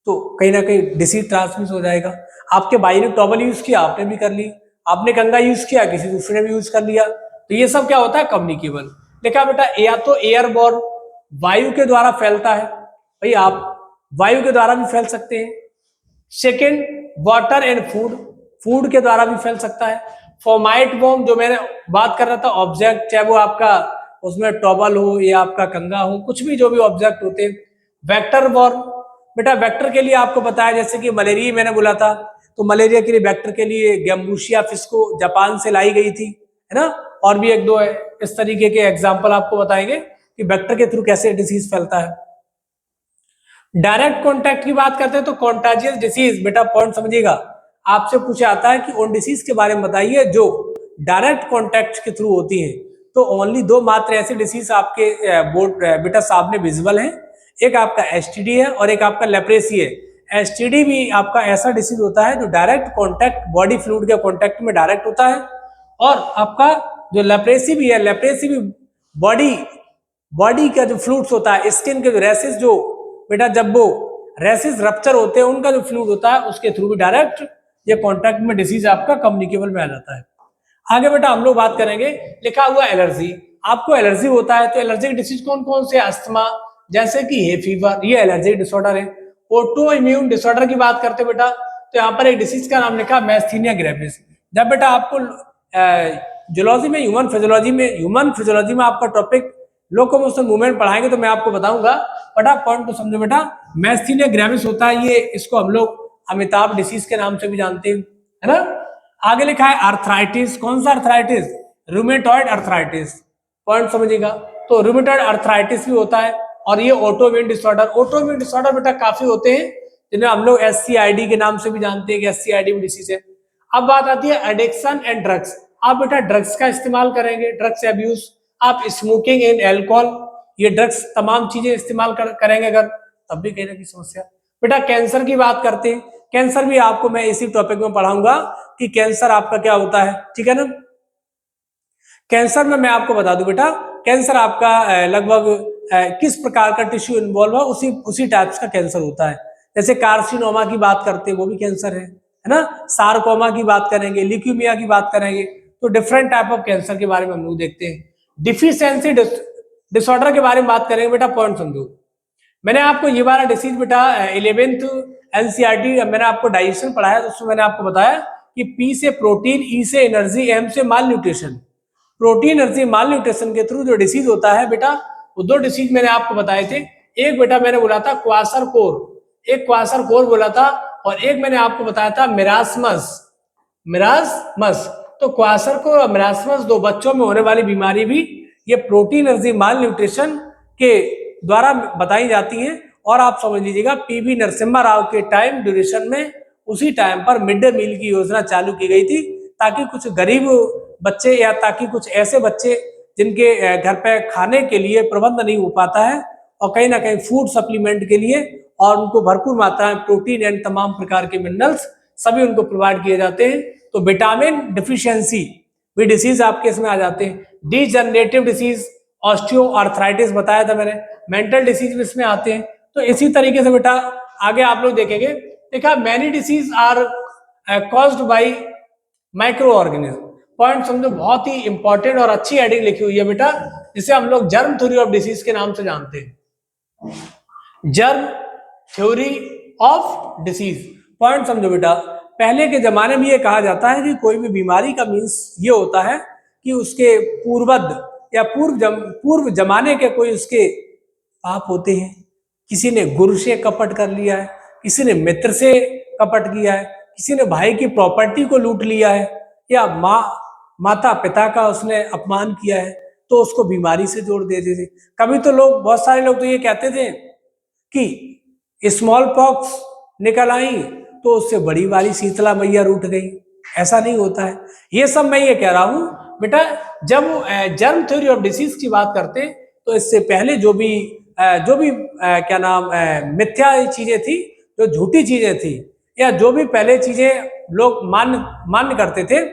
तो कहीं ना कहीं डिसीज ट्रांसमिट हो जाएगा। आपके भाई ने टॉवल यूज किया, आपने भी कर ली, आपने कंघा यूज किया, किसी दूसरे ने भी यूज कर लिया, तो ये सब क्या होता है? कम्युनिकेबल। देखा बेटा, या तो एयरबॉर्न, वायु के द्वारा फैलता है, भाई आप वायु के द्वारा भी फैल सकते हैं। Second, water and food, food के द्वारा भी फैल सकता है। फॉर्माइट बॉम्ब, जो मैंने बात कर रहा था, ऑब्जेक्ट, चाहे वो आपका उसमें टॉवल हो या आपका कंघा हो, कुछ भी जो भी ऑब्जेक्ट होते हैं। वेक्टर बॉर्न, बेटा वेक्टर के लिए आपको बताया, जैसे कि मलेरिया मैंने बोला था, तो मलेरिया के लिए वेक्टर के लिए गैम्बूशिया फिश को जापान से लाई गई थी, है ना, और भी एक दो है इस तरीके के एग्जाम्पल आपको बताएंगे कि वेक्टर के थ्रू कैसे डिसीज फैलता है। डायरेक्ट कॉन्टैक्ट की बात करते हैं तो कॉन्टाजियस डिसीज, बेटा पॉइंट समझिएगा, आपसे पूछा जाता है कि उन डिसीज के बारे में बताइए जो डायरेक्ट कॉन्टैक्ट के थ्रू होती है। तो ओनली दो मात्र ऐसे डिसीज आपके बोर्ड बेटा सामने विजिबल है, एक आपका एसटीडी है और एक आपका लेप्रेसी है। एसटीडी भी आपका ऐसा डिसीज होता है जो डायरेक्ट कॉन्टैक्ट, बॉडी फ्लूइड के कॉन्टैक्ट में डायरेक्ट होता है, और आपका जो लेप्रेसी भी है, लेप्रेसी भी बॉडी का जो फ्लूइड्स होता है, स्किन के जो रेसेस, जो बेटा जब वो रेसिस रप्चर होते हैं, उनका जो फ्लूइड होता है उसके थ्रू भी डायरेक्ट ये कॉन्टैक्ट में डिसीज आपका कम्युनिकेबल में आ जाता है। आगे बेटा हम लोग बात करेंगे, लिखा हुआ एलर्जी, आपको एलर्जी होता है तो एलर्जिक डिसीज कौन कौन से? अस्थमा, जैसे कि हे फीवर, ये एलर्जिक डिसऑर्डर है। ऑटो इम्यून डिसऑर्डर की बात करते बेटा, तो यहाँ पर एक डिसीज का नाम लिखा मैस्थीनिया ग्रेविस। जब बेटा आपको जूलॉजी में, ह्यूमन फिजियोलॉजी में आपका टॉपिक लोकोमोशन मूवमेंट पढ़ाएंगे तो मैं आपको बताऊंगा, बड़ा पॉइंट तो समझो बेटा, मैस्थीनिया ग्रेविस होता है, ये इसको हम लोग अमिताभ डिसीज के नाम से भी जानते हैं, है ना। आगे लिखा है अर्थराइटिस, कौन सा अर्थराइटिस? रूमेटॉइड अर्थराइटिस, पॉइंट समझिएगा। तो रूमेटॉइड अर्थराइटिस भी होता है, और ये ऑटोइम्यून डिसऑर्डर बेटा काफी होते हैं, जिन्हें हम लोग SCID के नाम से भी जानते हैं कि SCID भी डिसीज है। अब बात आती है एडिक्शन एंड ड्रग्स, आप बेटा ड्रग्स का इस्तेमाल करेंगे, ड्रग्स एब्यूज, आप स्मोकिंग एंड एल्कोहल, ये ड्रग्स तमाम चीजें इस्तेमाल करेंगे अगर, तब भी कहीं ना कहीं समस्या। बेटा कैंसर की बात करते हैं, कैंसर भी आपको मैं इसी टॉपिक में पढ़ाऊंगा कि कैंसर आपका क्या होता है, ठीक है ना। कैंसर में मैं आपको बता दूं बेटा, कैंसर आपका लगभग किस प्रकार का टिश्यू इन्वॉल्व है, उसी टाइप्स का कैंसर होता है। जैसे कार्सिनोमा की बात करते हैं, वो भी कैंसर है ना। सार्कोमा की बात करेंगे, ल्यूकीमिया की बात करेंगे, तो डिफरेंट टाइप ऑफ कैंसर के बारे में हम लोग देखते हैं। डिफिशियंसी डिसऑर्डर के बारे में बात करेंगे बेटा, पॉइंट समझो। मैंने आपको ये वाला डिसीज बेटा 11th NCERT मैंने आपको डाइजेशन पढ़ाया, तो उसमें मैंने आपको बताया कि P से प्रोटीन, E से एनर्जी, M से माल न्यूट्रिशन। प्रोटीन, एनर्जी, माल न्यूट्रिशन के थ्रू जो डिसीज होता है बेटा, वो दो डिसीज मैंने आपको बताए थे। एक बेटा मैंने बोला था क्वासरकोर, एक क्वासरकोर बोला था, और एक मैंने आपको बताया था मिरासमस। तो क्वासरकोर और मिरासमस दो बच्चों में होने वाली बीमारी भी ये प्रोटीन, एनर्जी, माल न्यूट्रिशन के द्वारा बताई जाती हैं। और आप समझ लीजिएगा PV नरसिम्हा राव के टाइम ड्यूरेशन में, उसी टाइम पर मिड डे मील की योजना चालू की गई थी, ताकि कुछ गरीब बच्चे या ताकि कुछ ऐसे बच्चे जिनके घर पे खाने के लिए प्रबंध नहीं हो पाता है, और कहीं ना कहीं फूड सप्लीमेंट के लिए और उनको भरपूर मात्रा में प्रोटीन एंड तमाम प्रकार के मिनरल्स सभी उनको प्रोवाइड किए जाते हैं। तो विटामिन डिफिशियंसी भी डिसीज आपके इसमें आ जाते हैं। डीजनरेटिव डिसीज, ऑस्टियो आर्थराइटिस बताया था मैंने, मेंटल डिसीज भी इसमें आते हैं। तो इसी तरीके से बेटा आगे आप लोग देखेंगे, देखा many disease are caused by micro organism. Point समझो, बहुत ही इंपॉर्टेंट और अच्छी हेडिंग लिखी हुई है बेटा, जिसे हम लोग जर्म थ्योरी ऑफ डिसीज के नाम से जानते हैं। Germ theory of disease. Point समझो बेटा, पहले के जमाने में ये कहा जाता है कि कोई भी बीमारी का मीन्स ये होता है कि उसके पूर्वज या पूर्व जमाने के कोई उसके पाप होते हैं। किसी ने गुरु से कपट कर लिया है, किसी ने मित्र से कपट किया है, किसी ने भाई की प्रॉपर्टी को लूट लिया है, या माता पिता का उसने अपमान किया है, तो उसको बीमारी से जोड़ देते थे। कभी तो लोग, बहुत सारे लोग तो ये कहते थे कि स्मॉल पॉक्स निकल आई तो उससे बड़ी वाली शीतला मैया रूठ गई। ऐसा नहीं होता है। ये सब मैं ये कह रहा हूं बेटा, जब जर्म थ्योरी ऑफ डिसीज की बात करते तो इससे पहले जो भी क्या नाम मिथ्या चीजें थी, जो झूठी चीजें थी, या जो भी पहले चीजें लोग मान्य करते थे,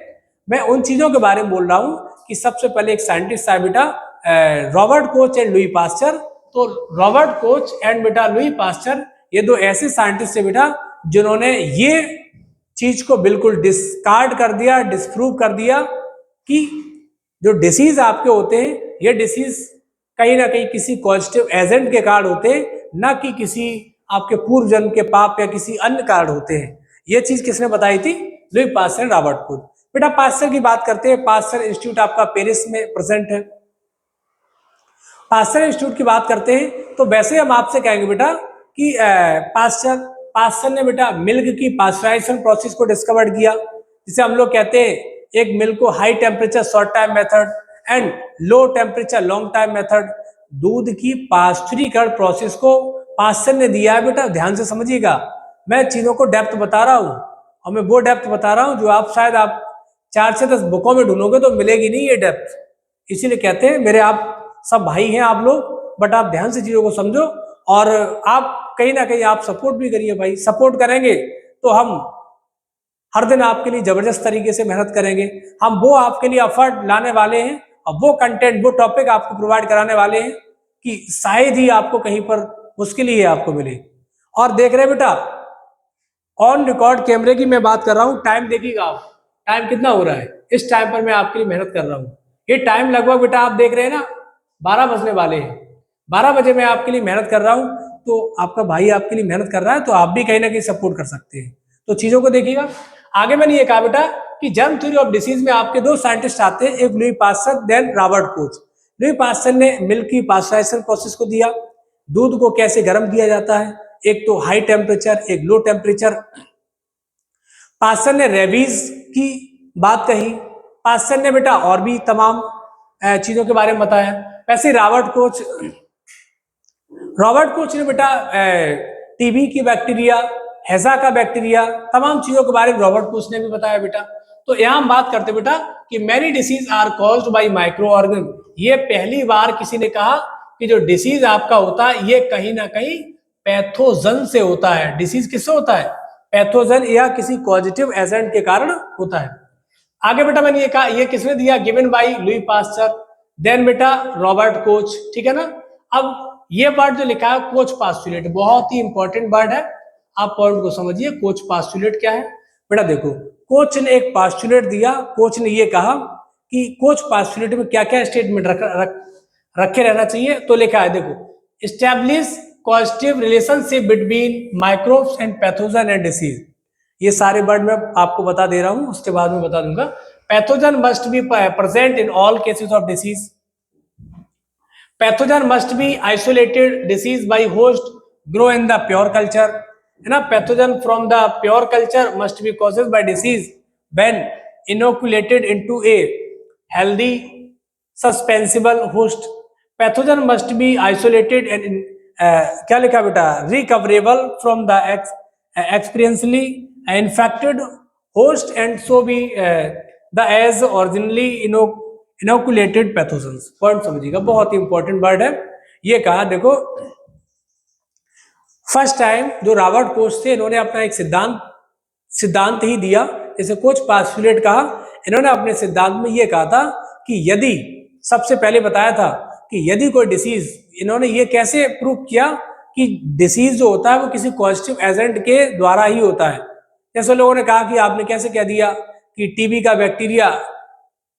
मैं उन चीजों के बारे में बोल रहा हूं कि सबसे पहले एक साइंटिस्ट था बेटा, Robert coach and Louis Pasteur. तो रॉबर्ट कोच एंड बेटा लुई पास्चर, ये दो ऐसे साइंटिस्ट थे बेटा जिन्होंने ये चीज को बिल्कुल डिस्कार्ड कर दिया, डिस्प्रूव कर दिया कि जो डिसीज आपके होते हैं, ये डिसीज कहीं ना कहीं किसी पॉजिटिव एजेंट के कारण होते हैं, ना कि किसी आपके पूर्व जन्म के पाप या किसी अन्य कारण होते हैं। ये चीज किसने बताई थी? Louis Pasteur, Robert Koch. बेटा पास्चर की बात करते हैं, पास्चर इंस्टीट्यूट आपका पेरिस में प्रेजेंट है। पास्चर इंस्टीट्यूट की बात करते हैं तो वैसे हम आपसे कहेंगे बेटा कि पास्चर ने बेटा मिल्क की पास्चराइजेशन प्रोसेस को डिस्कवर किया, जिसे हम लोग कहते हैं एक मिल्क को high temperature short time method and low temperature long time method. दूध की पास्चुरीकरण प्रोसेस को पास्चर ने दिया है बेटा। ध्यान से समझिएगा, मैं चीजों को डेप्थ बता रहा हूं, और मैं वो डेप्थ बता रहा हूं जो आप शायद 4 से 10 बुकों में ढूंढोगे तो मिलेगी नहीं ये डेप्थ। इसीलिए कहते हैं मेरे आप सब भाई हैं आप लोग, बट आप ध्यान से चीजों को समझो, और आप कहीं ना कहीं आप सपोर्ट भी करिए भाई। सपोर्ट करेंगे तो हम हर दिन आपके लिए जबरदस्त तरीके से मेहनत करेंगे। हम वो आपके लिए एफर्ट लाने वाले हैं और वो कंटेंट, वो टॉपिक आपको प्रोवाइड कराने वाले हैं कि शायद ही आपको कहीं पर मुश्किल ही है आपको मिले। और देख रहे बेटा, ऑन रिकॉर्ड कैमरे की मैं बात कर रहा हूँ। टाइम देखिएगा आप, टाइम कितना हो रहा है। इस टाइम पर मैं आपके लिए मेहनत कर रहा हूँ। ये टाइम लगभग बेटा आप देख रहे हैं ना, 12 बजने वाले हैं। 12 बजे मैं आपके लिए मेहनत कर रहा हूँ, तो आपका भाई आपके लिए मेहनत कर रहा है, तो आप भी कहीं ना कहीं सपोर्ट कर सकते हैं। तो चीजों को देखिएगा। आगे मैंने ये कहा बेटा कि जर्म थ्योरी ऑफ डिसीज में आपके 2 साइंटिस्ट आते हैं, एक Louis Pasteur then Robert Koch. Louis Pasteur ने मिल्क की पास्चराइजेशन प्रोसेस को दिया, दूध को कैसे गर्म किया जाता है, एक तो हाई टेम्परेचर, एक लो टेम्परेचर। पास्चर ने रेबीज की बात कही। पास्चर ने बेटा और भी तमाम चीजों के बारे में बताया। वैसे रॉबर्ट कोच ने बेटा टीबी की बैक्टीरिया, हैजा का बैक्टीरिया, तमाम चीजों के बारे में रॉबर्ट कोच ने भी बताया बेटा। तो यहां हम बात करते बेटा कि many disease are caused by micro organism. ये पहली बार किसी ने कहा कि जो डिसीज आपका होता है ये कहीं ना कहीं पैथोजन से होता है। डिसीज किससे होता है? पैथोजन या किसी पॉजिटिव एजेंट के कारण होता है। आगे बेटा मैंने ये कहा, ये किसने दिया? Given by Louis Pasteur, then बेटा रॉबर्ट कोच। ठीक है ना। अब ये वर्ड जो लिखा है कोच पास्चुलेट, बहुत ही इंपॉर्टेंट वर्ड है, आप पॉइंट को समझिए। कोच पास्चुलेट क्या है बेटा? देखो, कोच ने एक पास्चुलेट दिया। कोच ने ये कहा कि कोच पास्चुलेट में क्या क्या स्टेटमेंट रखे रहना चाहिए। तो लिखा है, देखो, establish positive relationship between microbes and pathogen and disease. ये सारे वर्ड मैं आपको बता दे रहा हूं, उसके बाद में बता दूंगा। Pathogen must be present in all cases of disease. Pathogen must be isolated disease by host grow in the pure culture, है ना। Pathogen from the pure culture must be caused by disease when inoculated into a healthy susceptible host. Pathogen must be isolated and क्या लिखा बेटा? Recoverable from the experimentally infected host and so be the as originally inoculated pathogens। Point समझिएगा, बहुत ही important word है। ये कहा, देखो, first time जो रॉबर्ट कोच थे, इन्होंने अपना एक सिद्धांत ही दिया, जैसे कोच पास्टुलेट कहा, इन्होंने अपने सिद्धांत में ये कहा था कि यदि, सबसे पहले बताया था कि यदि कोई डिसीज, इन्होंने ये कैसे प्रूव किया कि डिसीज जो होता है वो किसी पॉजिटिव एजेंट के द्वारा ही होता है। जैसे लोगों ने कहा कि आपने कैसे कह दिया कि टीबी का बैक्टीरिया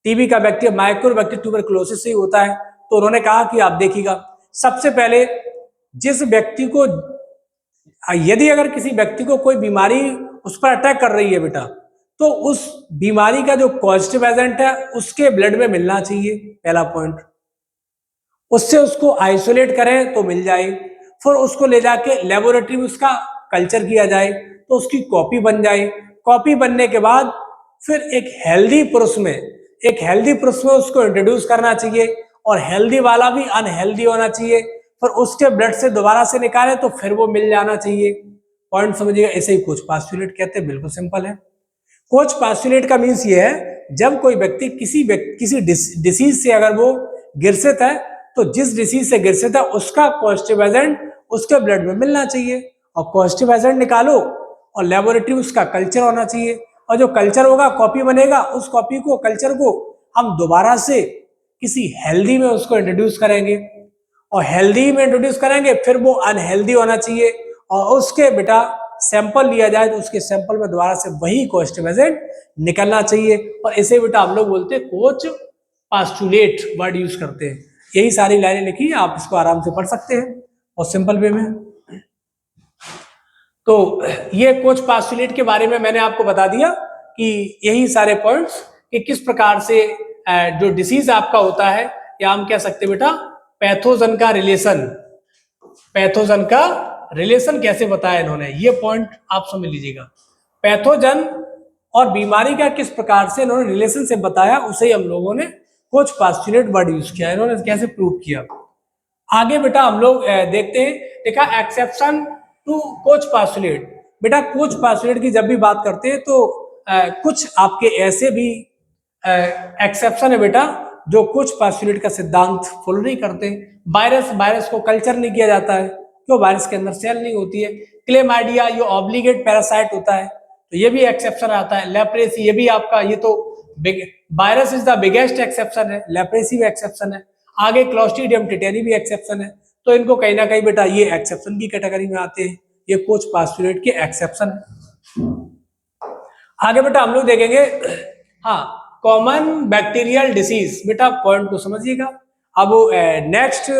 माइक्रोबैक्टीरिया ट्यूबरकुलोसिस से ही होता है, तो उन्होंने कहा कि आप देखिएगा, सबसे पहले जिस व्यक्ति को, यदि अगर किसी व्यक्ति को कोई बीमारी उस पर अटैक कर रही है बेटा, तो उस बीमारी का जो पॉजिटिव एजेंट है उसके ब्लड में मिलना चाहिए, पहला पॉइंट। उससे उसको आइसोलेट करें तो मिल जाए, फिर उसको ले जाके लेबोरेटरी में उसका कल्चर किया जाए तो उसकी कॉपी बन जाए। कॉपी बनने के बाद फिर एक हेल्दी पुरुष में उसको इंट्रोड्यूस करना चाहिए, और हेल्दी वाला भी अनहेल्दी होना चाहिए, फिर उसके ब्लड से दोबारा से निकाले तो फिर वो मिल जाना चाहिए। पॉइंट समझिएगा, ऐसे ही कोच पास्टुलेट कहते हैं, बिल्कुल सिंपल है। कोच पास्टुलेट का मीन्स ये है, जब कोई व्यक्ति किसी डिसीज से अगर वो ग्रसित है, तो जिस डिसीज से ग्रसित है उसका पॉजिटिव एजेंट उसके ब्लड में मिलना चाहिए, और पॉजिटिव एजेंट निकालो और लेबोरेटरी में उसका कल्चर होना चाहिए, और जो कल्चर होगा कॉपी बनेगा, उस कल्चर को हम दोबारा से किसी हेल्दी में उसको इंट्रोड्यूस करेंगे, और हेल्दी में इंट्रोड्यूस करेंगे, फिर वो अनहेल्दी होना चाहिए, और उसके बेटा सैंपल लिया जाए तो उसके सैंपल में दोबारा से वही पॉजिटिव एजेंट निकलना चाहिए, और इसे बेटा हम लोग बोलते हैं कोच पास्टुलेट वर्ड यूज करते हैं। यही सारी लाइनें लिखी है, आप इसको आराम से पढ़ सकते हैं और सिंपल वे में। तो ये कोच पास्टुलेट के बारे में मैंने आपको बता दिया कि यही सारे पॉइंट्स कि किस प्रकार से जो डिसीज आपका होता है, या हम कह सकते हैं बेटा पैथोजन का रिलेशन कैसे बताया इन्होंने, ये पॉइंट आप समझ लीजिएगा। पैथोजन और बीमारी का किस प्रकार से इन्होंने रिलेशन से बताया, उसे ही हम लोगों ने कोच पास्टुलेट वर्ड यूज किया, इन्होंने कैसे प्रूव किया। आगे बेटा हम लोग देखते हैं, देखा एक्सेप्शन टू कोच पास्टुलेट। बेटा कोच पास्टुलेट की जब भी बात करते हैं तो कुछ आपके ऐसे भी एक्सेप्शन है बेटा जो कोच पास्टुलेट का सिद्धांत फॉलो नहीं करते। वायरस को कल्चर नहीं किया जाता है, क्यों, वायरस के अंदर सेल नहीं होती है। क्लेमाइडिया ये ऑब्लिगेट पैरासाइट होता है, तो ये भी एक्सेप्शन आता है। लेप्रेसी, ये भी आपका, ये तो virus is the biggest exception है, लेप्रेसी भी एक्सेप्शन है। आगे क्लोस्ट्रीडियम टिटेनी भी एक्सेप्शन है, तो इनको कहीं ना कहीं बेटा ये एक्सेप्शन की कैटेगरी में आते हैं, ये कोच पास्टुलेट के एक्सेप्शन है। आगे बेटा हम लोग देखेंगे, हाँ, कॉमन बैक्टीरियल डिसीज, बेटा पॉइंट को समझिएगा। अब नेक्स्ट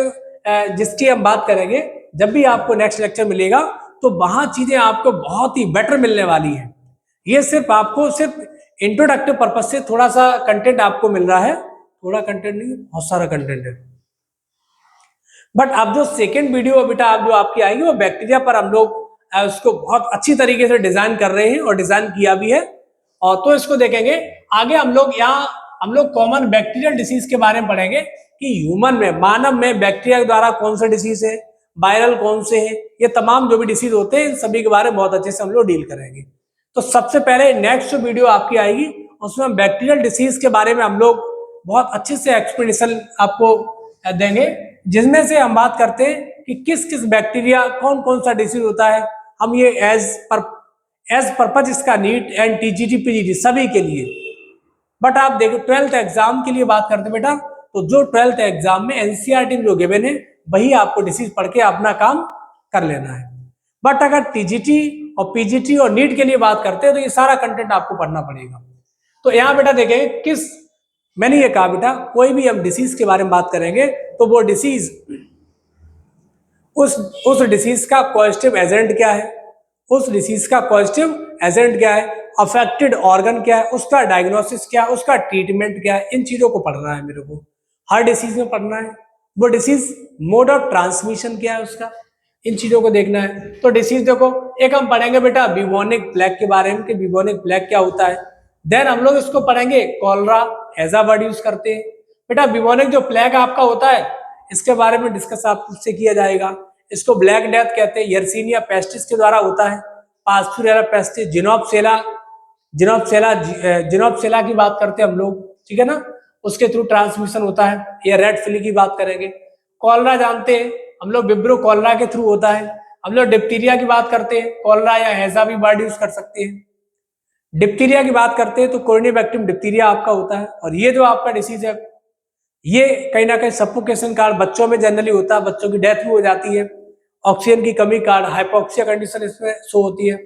जिसकी हम बात करेंगे, जब भी आपको नेक्स्ट लेक्चर मिलेगा तो वहां चीजें आपको बहुत ही बेटर मिलने वाली है। ये सिर्फ आपको सिर्फ इंट्रोडक्टिव पर्पज से थोड़ा सा कंटेंट आपको मिल रहा है, थोड़ा कंटेंट नहीं, बहुत सारा कंटेंट है। बट अब जो सेकेंड वीडियो बेटा आप जो आपकी आएगी वो बैक्टीरिया पर हम लोग उसको बहुत अच्छी तरीके से डिजाइन कर रहे हैं और डिजाइन किया भी है, और तो इसको देखेंगे। आगे हम लोग कॉमन बैक्टीरियल डिसीज के बारे में पढ़ेंगे कि ह्यूमन में, मानव में बैक्टीरिया के द्वारा कौन सा डिसीज है, वायरल कौन से हैं, ये तमाम जो भी डिसीज होते हैं इन सभी के बारे में बहुत अच्छे से हम लोग डील करेंगे। तो सबसे पहले नेक्स्ट वीडियो आपकी आएगी, उसमें बैक्टीरियल डिसीज के बारे में हम लोग बहुत अच्छे से एक्सप्लेनेशन आपको देंगे, जिसमें से हम बात करते हैं कि किस किस बैक्टीरिया कौन कौन सा डिसीज होता है। हम ये एज पर्पज इसका नीट एंड टीजीटी पीजीटी सभी के लिए। बट आप देखो 12th एग्जाम के लिए बात करते हैं बेटा, तो जो 12th एग्जाम में एनसीईआरटी में जो गिवन है वही आपको डिसीज पढ़ के अपना काम कर लेना है। बट अगर टीजीटी और पीजीटी और नीट के लिए बात करते हैं तो ये सारा कंटेंट आपको पढ़ना पड़ेगा। तो यहाँ बेटा देखेंगे मैंने ये कहा बेटा, कोई भी हम डिसीज के बारे में बात करेंगे तो वो डिसीज, उस डिसीज का पॉजिटिव एजेंट क्या है, अफेक्टेड ऑर्गन क्या है, उसका डायग्नोसिस क्या है, उसका ट्रीटमेंट क्या है, इन चीजों को पढ़ना है मेरे को, हर डिसीज में पढ़ना है। वो डिसीज मोड ऑफ ट्रांसमिशन क्या है उसका, इन चीजों को देखना है। तो डिसीज देखो, एक हम पढ़ेंगे बेटा ब्यूबोनिक प्लेग के बारे में कि ब्यूबोनिक प्लेग क्या होता है। देन हम लोग इसको पढ़ेंगे कॉलरा, हैजा वर्ड यूज करते हैं बेटा। ब्यूबोनिक जो प्लेग आपका होता है इसके बारे में डिस्कस आपसे किया जाएगा। इसको ब्लैक डेथ कहते हैं, यर्सीनिया पेस्टिस के द्वारा होता है। पास्चुरेला पेस्टिस, जिनोपसेला की बात करते हैं हम लोग, ठीक है ना, उसके थ्रू ट्रांसमिशन होता है। या रेड फ्ली की बात करेंगे। कॉलरा जानते हैं हम लोग, विब्रो कॉलरा के थ्रू होता है। हम लोग डिप्थीरिया की बात करते हैं, कॉलरा या हैजा भी वर्ड यूज कर सकते हैं। डिप्थीरिया की बात करते हैं तो कोरोनिबैक्टीरियम डिप्थीरिया आपका होता है, और ये जो आपका डिसीज है ये कहीं ना कहीं सफोकेशन कारण बच्चों में जनरली होता है, बच्चों की डेथ भी हो जाती है, ऑक्सीजन की कमी कारण हाइपोक्सिया कंडीशन इसमें शो होती है।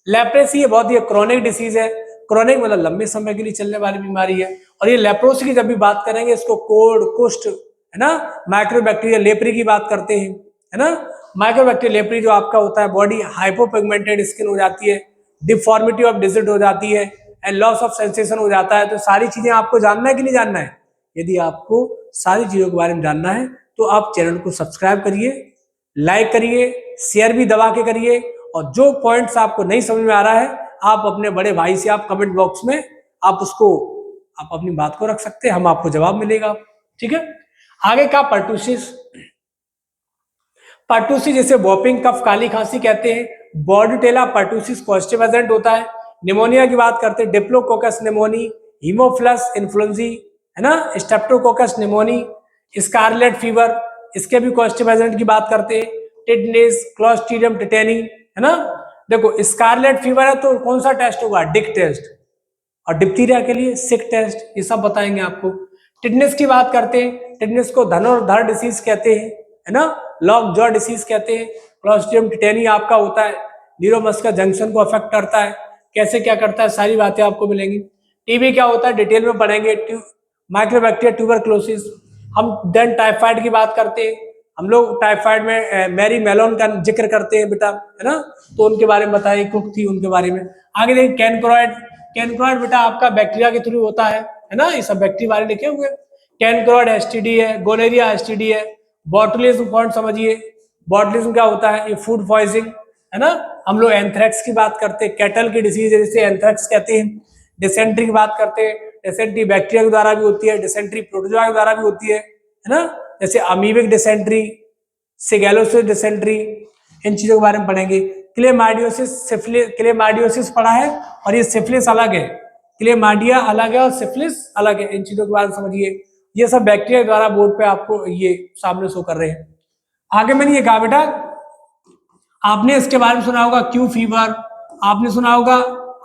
लेप्रेसी ये बहुत ही क्रॉनिक डिसीज है, क्रॉनिक मतलब लंबे समय के लिए चलने वाली बीमारी है। और ये लेप्रोसी की जब भी बात करेंगे इसको कोड कुष्ठ है ना, माइक्रोबैक्टीरिया लेप्री की बात करते हैं है ना। माइक्रोबैक्टीरिया लेप्री जो आपका होता है बॉडी हाइपोपिगमेंटेड स्किन हो जाती है, डिफॉर्मिटी ऑफ डिजिट हो जाती है, एंड लॉस ऑफ सेंसेशन हो जाता है। तो सारी चीजें आपको जानना है कि नहीं जानना है? यदि आपको सारी चीजों के बारे में जानना है तो आप चैनल को सब्सक्राइब करिए, लाइक करिए, शेयर भी दबा के करिए, और जो पॉइंट्स आपको नहीं समझ में आ रहा है आप अपने बड़े भाई से आप कमेंट बॉक्स में आप अपनी बात को रख सकते हैं, हम आपको जवाब मिलेगा। ठीक है, आगे का पर्टूसिस। पर्टूसिस जैसे वॉपिंग कफ, काली खांसी कहते हैं। बॉर्डटेला पर्टूसिस पॉजिटिव एजेंट होता है। निमोनिया की बात करते हैं, डिप्लोकोकस निमोनी, हीमोफ्लस इन्फ्लुएंजी है ना, स्ट्रेप्टोकोकस निमोनी, स्कारलेट फीवर, इसके भी पॉजिटिव एजेंट की बात करते हैं। टिटनेस, क्लोस्ट्रीडियम टिटेनी है ना। देखो स्कारलेट फीवर है तो कौन सा टेस्ट होगा? डिक टेस्ट, और डिप्थीरिया के लिए सिक टेस्ट, ये सब बताएंगे आपको। टिटनेस की बात करते हैं, टिटनेस को धनुर्धर डिसीज कहते हैं है ना, लॉक जॉ डिसीज कहते हैं। क्लोस्ट्रीडियम टिटेनी आपका होता है, न्यूरोमस्कुलर जंक्शन को अफेक्ट करता है, कैसे क्या करता है सारी बातें आपको मिलेंगी। टीबी क्या होता है डिटेल में पढ़ेंगे। Mycobacteria tuberculosis. हम देन टाइफाइड की बात करते हैं, हम लोग टाइफाइड में मैरी मेलोन का जिक्र करते हैं बेटा है ना, तो उनके बारे में बताइए, कुक थी उनके बारे में। आगे देखिए कैनक्रोइड। कैनक्रोइड बेटा आपका बैक्टीरिया के थ्रू होता है ना, ये सब बैक्टीरिया वाले लिखे हुए। कैनक्रोइड एसटीडी है, गोलेरिया एसटीडी है। बॉटुलिज्म पॉइंट समझिए, बॉटुलिज्म क्या होता है? ये फूड पॉइजनिंग है ना। हम लोग एंथ्रेक्स की बात करते हैं, कैटल की डिसीज है जिसे एंथ्रेक्स कहते हैं। डिसेंट्री की बात करते हैं, डिसेंट्री बैक्टीरिया के द्वारा भी होती है, डिसेंट्री प्रोटोजोआ के द्वारा भी होती है ना, जैसे अमीबिक डिसेंट्री, सिगेलोसिस डिसेंट्री, इन चीजों के बारे में पढ़ेंगे। क्लेमाइडियोसिस, सिफिलिस, क्लेमाइडियोसिस पढ़ा है और ये सिफिलिस अलग है, क्लेमाइडिया अलग है और सिफिलिस अलग है, इन चीजों के बारे में समझिए। ये सब बैक्टीरिया द्वारा बोर्ड पे आपको ये सामने शो कर रहे हैं। आगे मैंने ये कहा बेटा, आपने इसके बारे में सुना होगा क्यू फीवर, आपने सुना होगा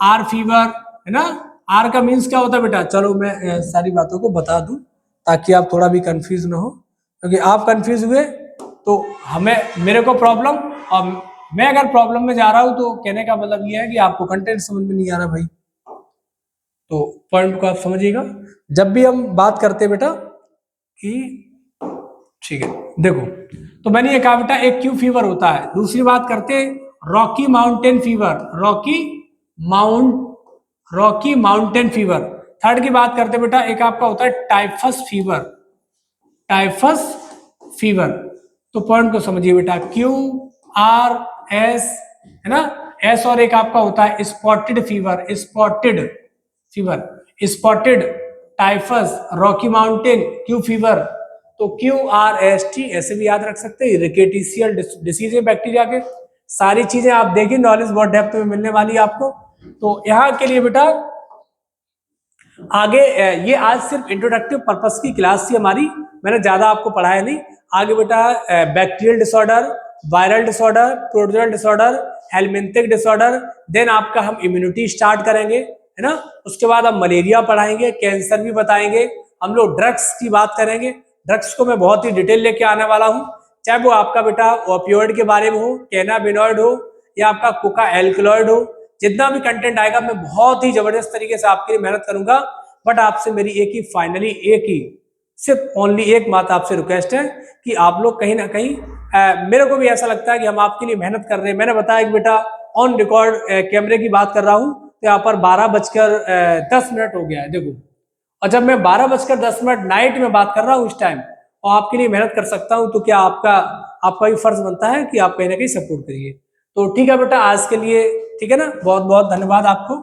आर फीवर है ना। आर का मीन्स क्या होता है बेटा? चलो मैं सारी बातों को बता दूं ताकि आप थोड़ा भी कंफ्यूज ना हो, क्योंकि आप कंफ्यूज हुए तो मेरे को प्रॉब्लम, और मैं अगर प्रॉब्लम में जा रहा हूं तो कहने का मतलब ये है कि आपको कंटेंट समझ में नहीं आ रहा भाई। तो पॉइंट को आप समझिएगा जब भी हम बात करते हैं बेटा कि ठीक है। देखो तो मैंने ये कहा बेटा एक क्यू फीवर होता है। दूसरी बात करते हैं Rocky mountain fever, Rocky mountain fever. Third की बात करते बेटा एक आपका होता है टाइफस फीवर, टाइफस फीवर। तो पॉइंट को समझिए बेटा, क्यू आर एस है ना, एस, और एक आपका होता है spotted fever, spotted typhus, Rocky mountain, Q fever. तो क्यू आर एस टी ऐसे भी याद रख सकते हैं, रिकेटिशियल डिसीज है बैक्टीरिया के। सारी चीजें आप देखिए, नॉलेज बहुत डेप्थ में मिलने वाली है आपको। तो यहाँ के लिए बेटा आगे ये आज सिर्फ इंट्रोडक्टिव पर्पस की क्लास थी हमारी, मैंने ज्यादा आपको पढ़ाया नहीं। आगे बेटा bacterial disorder, viral disorder, protozoal disorder, helminthic disorder, then आपका हम इम्यूनिटी स्टार्ट करेंगे है ना। उसके बाद हम मलेरिया पढ़ाएंगे, कैंसर भी बताएंगे, हम लोग ड्रग्स की बात करेंगे। ड्रग्स को मैं बहुत ही डिटेल लेके आने वाला हूँ, चाहे वो आपका बेटा ओपियोइड के बारे में हो, कैनाबिनॉइड हो, या आपका कोका एल्कलॉइड हो। जितना भी कंटेंट आएगा मैं बहुत ही जबरदस्त तरीके से आपके लिए मेहनत करूंगा। बट आपसे मेरी सिर्फ ओनली एक बात आपसे रिक्वेस्ट है कि आप लोग कहीं ना कहीं मेरे को भी ऐसा लगता है कि हम आपके लिए मेहनत कर रहे हैं। मैंने बताया कि बेटा ऑन रिकॉर्ड कैमरे की बात कर रहा हूँ, तो यहाँ पर 12:10 हो गया है देखो, और जब मैं 12:10 नाइट में बात कर रहा हूँ इस टाइम और आपके लिए मेहनत कर सकता हूँ, तो क्या आपका भी फर्ज बनता है कि आप कहीं ना कहीं सपोर्ट करिए। तो ठीक है बेटा आज के लिए, ठीक है ना, बहुत बहुत धन्यवाद आपको।